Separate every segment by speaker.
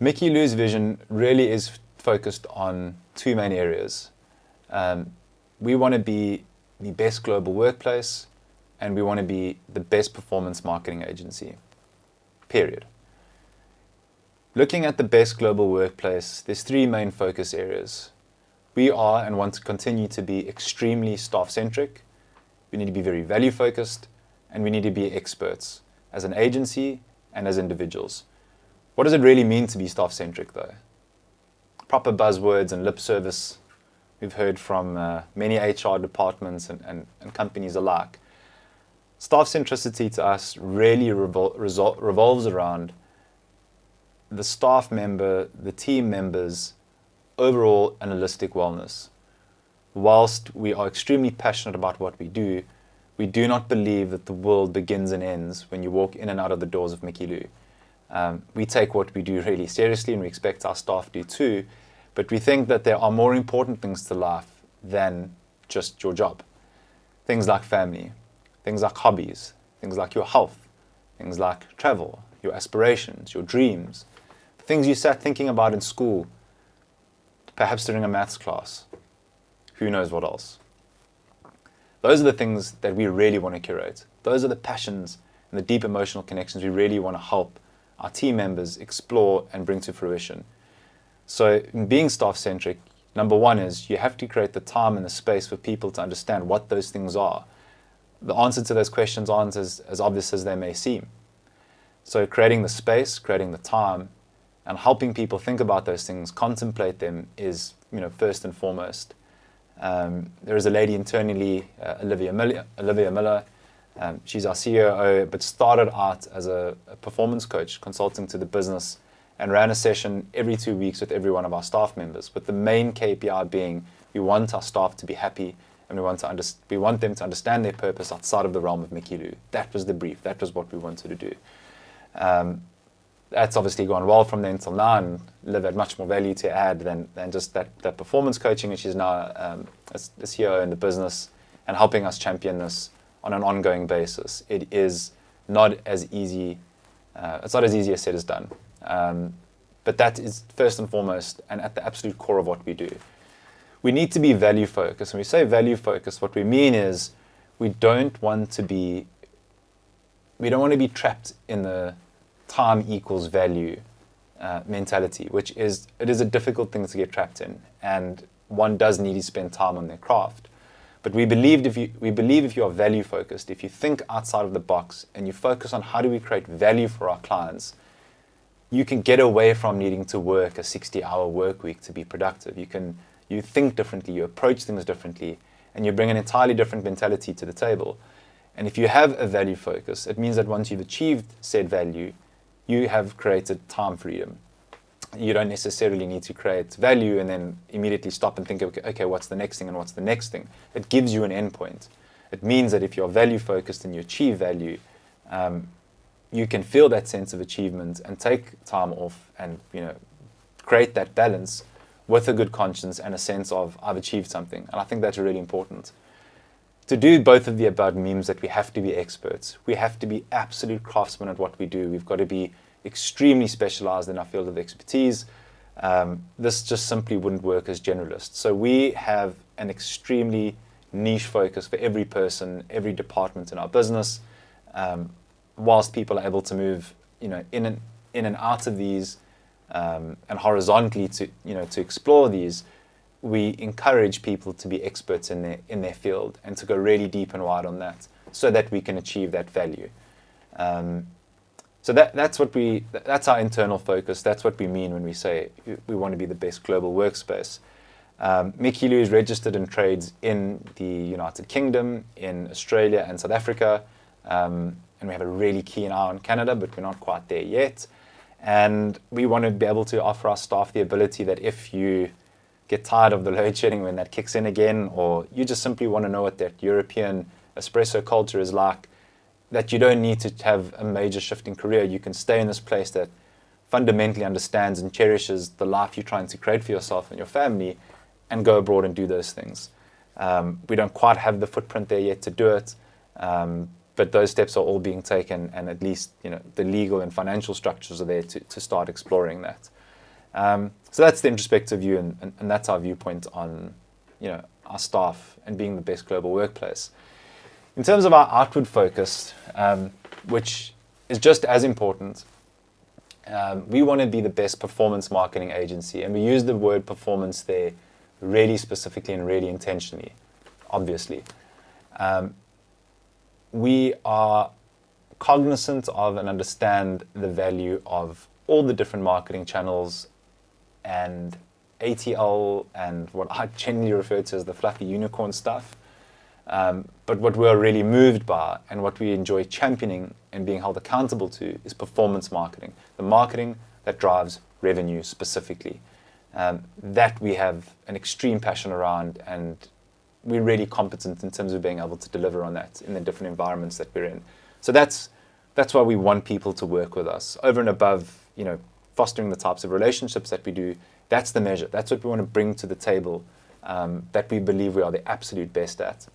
Speaker 1: Llew's vision really is focused on two main areas. We want to be the best global workplace, and we want to be the best performance marketing agency, period. Looking at the best global workplace, there's three main focus areas. We are and want to continue to be extremely staff-centric. We need to be very value-focused, and we need to be experts as an agency and as individuals. What does it really mean to be staff-centric, though? Proper buzzwords and lip service we've heard from many HR departments and companies alike. Staff centricity to us really revolves around the staff member, the team members' overall and holistic wellness. Whilst we are extremely passionate about what we do not believe that the world begins and ends when you walk in and out of the doors of Llew. We take what we do really seriously, and we expect our staff do too, but we think that there are more important things to life than just your job. Things like family, things like hobbies, things like your health, things like travel, your aspirations, your dreams, things you sat thinking about in school, perhaps during a maths class, who knows what else. Those are the things that we really want to curate. Those are the passions and the deep emotional connections we really want to help our team members explore and bring to fruition. So in being staff-centric, number one is you have to create the time and the space for people to understand what those things are. The answer to those questions aren't as obvious as they may seem. So creating the space, creating the time, and helping people think about those things, contemplate them is, first and foremost. There is a lady internally, Olivia Miller. She's our COO, but started out as a performance coach, consulting to the business, and ran a session every 2 weeks with every one of our staff members, with the main KPI being we want our staff to be happy, and we want them to understand their purpose outside of the realm of Llew. That was the brief. That was what we wanted to do. That's obviously gone well from then until now, and Liv had much more value to add than just that performance coaching, and she's now a CEO in the business and helping us champion this on an ongoing basis. It is not as easy. It's not as easy as said as done. But that is first and foremost and at the absolute core of what we do. We need to be value focused. When we say value focused, what we mean is we don't want to be trapped in the time equals value mentality, which is a difficult thing to get trapped in, and one does need to spend time on their craft. But we believe if you are value focused, if you think outside of the box and you focus on how do we create value for our clients, you can get away from needing to work a 60-hour work week to be productive. You think differently, you approach things differently, and you bring an entirely different mentality to the table. And if you have a value focus, it means that once you've achieved said value, you have created time freedom. You don't necessarily need to create value and then immediately stop and think, okay, what's the next thing and what's the next thing? It gives you an endpoint. It means that if you're value focused and you achieve value, you can feel that sense of achievement and take time off and create that balance with a good conscience and a sense of I've achieved something. And I think that's really important. To do both of the above means that we have to be experts. We have to be absolute craftsmen at what we do. We've got to be extremely specialized in our field of expertise. This just simply wouldn't work as generalists. So we have an extremely niche focus for every person, every department in our business. Whilst people are able to move, in and out of these, and horizontally to explore these, we encourage people to be experts in their field and to go really deep and wide on that, so that we can achieve that value. So that's our internal focus. That's what we mean when we say we want to be the best global workspace. Llew is registered and trades in the United Kingdom, in Australia and South Africa. And we have a really keen eye on Canada, but we're not quite there yet. And we want to be able to offer our staff the ability that if you get tired of the load shedding when that kicks in again, or you just simply want to know what that European espresso culture is like, that you don't need to have a major shift in career. You can stay in this place that fundamentally understands and cherishes the life you're trying to create for yourself and your family, and go abroad and do those things. We don't quite have the footprint there yet to do it, but those steps are all being taken, and at least the legal and financial structures are there to start exploring that. So that's the introspective view, and that's our viewpoint on, our staff and being the best global workplace. In terms of our outward focus, which is just as important, we want to be the best performance marketing agency, and we use the word performance there really specifically and really intentionally, obviously. We are cognizant of and understand the value of all the different marketing channels and ATL and what I generally refer to as the fluffy unicorn stuff. But what we're really moved by and what we enjoy championing and being held accountable to is performance marketing, the marketing that drives revenue specifically. That we have an extreme passion around, and we're really competent in terms of being able to deliver on that in the different environments that we're in. So that's why we want people to work with us. Over and above, fostering the types of relationships that we do, that's the measure. That's what we want to bring to the table, that we believe we are the absolute best at.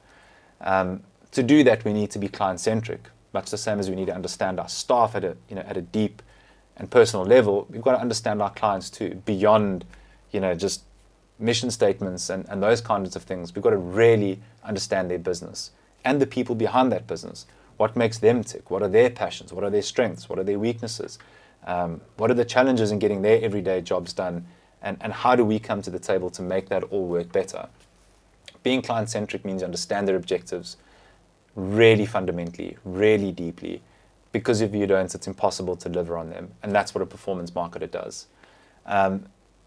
Speaker 1: To do that, we need to be client-centric, much the same as we need to understand our staff at a deep and personal level. We've got to understand our clients too, beyond, just mission statements and those kinds of things. We've got to really understand their business and the people behind that business. What makes them tick? What are their passions? What are their strengths? What are their weaknesses? What are the challenges in getting their everyday jobs done? And how do we come to the table to make that all work better? Being client-centric means you understand their objectives really fundamentally, really deeply, because if you don't, it's impossible to deliver on them. And that's what a performance marketer does.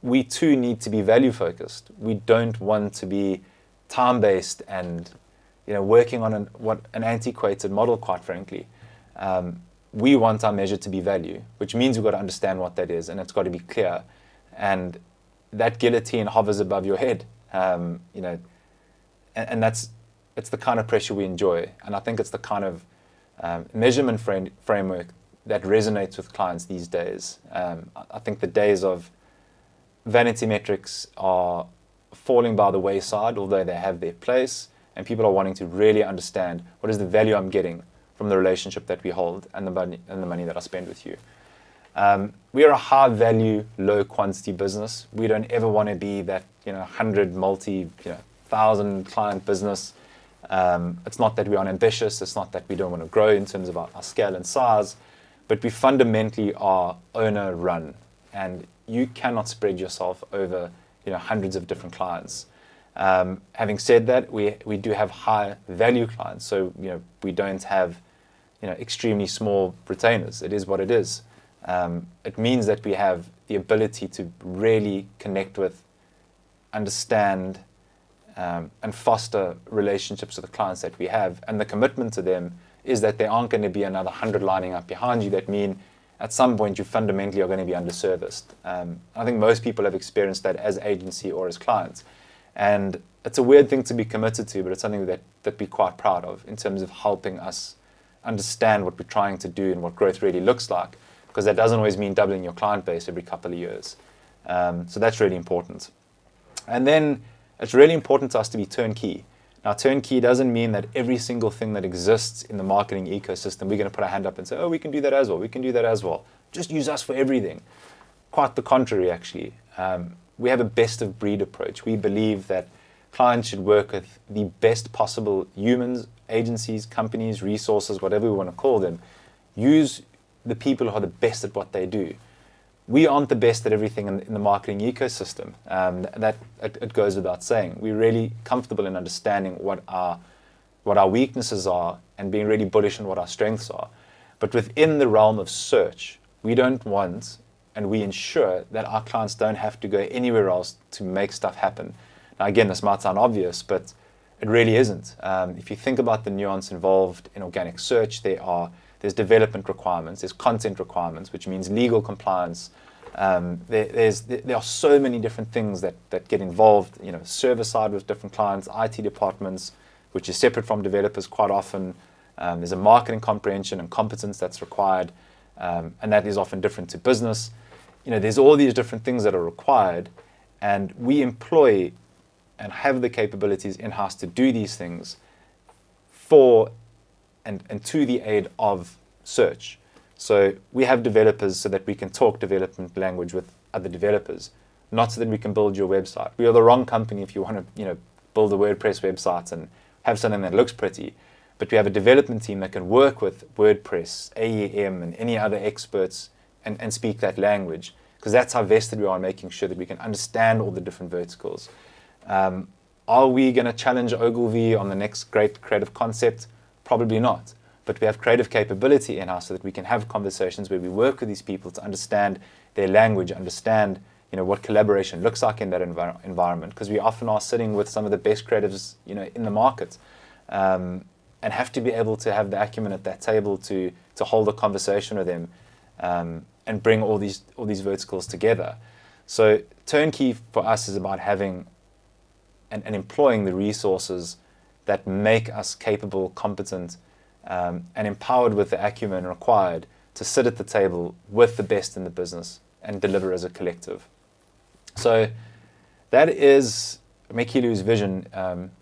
Speaker 1: We too need to be value-focused. We don't want to be time-based and working on an antiquated model, quite frankly. We want our measure to be value, which means we've got to understand what that is, and it's got to be clear. And that guillotine hovers above your head, and it's the kind of pressure we enjoy. And I think it's the kind of measurement framework that resonates with clients these days. I think the days of vanity metrics are falling by the wayside, although they have their place, and people are wanting to really understand what is the value I'm getting from the relationship that we hold and the money that I spend with you. We are a high value, low quantity business. We don't ever want to be that 100 1,000 client business. It's not that we aren't ambitious. It's not that we don't want to grow in terms of our scale and size, but we fundamentally are owner run, and you cannot spread yourself over hundreds of different clients. Having said that, we do have high value clients, so we don't have extremely small retainers. It is what it is. It means that we have the ability to really connect with, understand, and foster relationships with the clients that we have. And the commitment to them is that there aren't going to be another 100 lining up behind you that mean at some point you fundamentally are going to be underserviced. I think most people have experienced that as agency or as clients. And it's a weird thing to be committed to, but it's something that we're quite proud of in terms of helping us understand what we're trying to do and what growth really looks like, because that doesn't always mean doubling your client base every couple of years. So that's really important. And then it's really important to us to be turnkey. Now, turnkey doesn't mean that every single thing that exists in the marketing ecosystem, we're going to put our hand up and say, oh, we can do that as well. We can do that as well. Just use us for everything. Quite the contrary, actually. We have a best of breed approach. We believe that clients should work with the best possible humans, agencies, companies, resources, whatever we want to call them. Use the people who are the best at what they do. We aren't the best at everything in the marketing ecosystem. It goes without saying. We're really comfortable in understanding what our weaknesses are and being really bullish on what our strengths are. But within the realm of search, we don't want, and we ensure that our clients don't have to go anywhere else to make stuff happen. Now, again, this might sound obvious, but it really isn't. If you think about the nuance involved in organic search, there's development requirements, there's content requirements, which means legal compliance. There are so many different things that get involved, server side with different clients, IT departments, which is separate from developers quite often. There's a marketing comprehension and competence that's required, and that is often different to business. There's all these different things that are required, and we employ and have the capabilities in-house to do these things for and to the aid of search. So we have developers so that we can talk development language with other developers, not so that we can build your website. We are the wrong company if you want to, build a WordPress website and have something that looks pretty. But we have a development team that can work with WordPress, AEM, and any other experts and speak that language, because that's how vested we are in making sure that we can understand all the different verticals. Are we going to challenge Ogilvy on the next great creative concept? Probably not. But we have creative capability in-house so that we can have conversations where we work with these people to understand their language, understand what collaboration looks like in that environment, because we often are sitting with some of the best creatives in the market, and have to be able to have the acumen at that table to hold a conversation with them, and bring all these verticals together. So Turnkey for us is about having and employing the resources that make us capable, competent, and empowered with the acumen required to sit at the table with the best in the business and deliver as a collective. So that is Llew's vision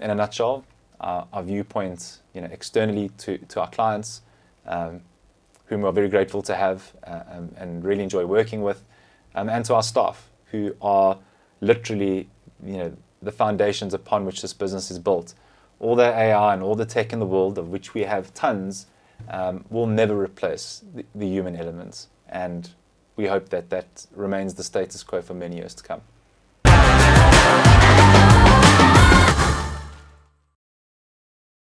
Speaker 1: in a nutshell. Our viewpoint, externally to our clients, whom we're very grateful to have and really enjoy working with, and to our staff, who are literally, the foundations upon which this business is built. All the AI and all the tech in the world, of which we have tons, will never replace the human elements. And we hope that remains the status quo for many years to come.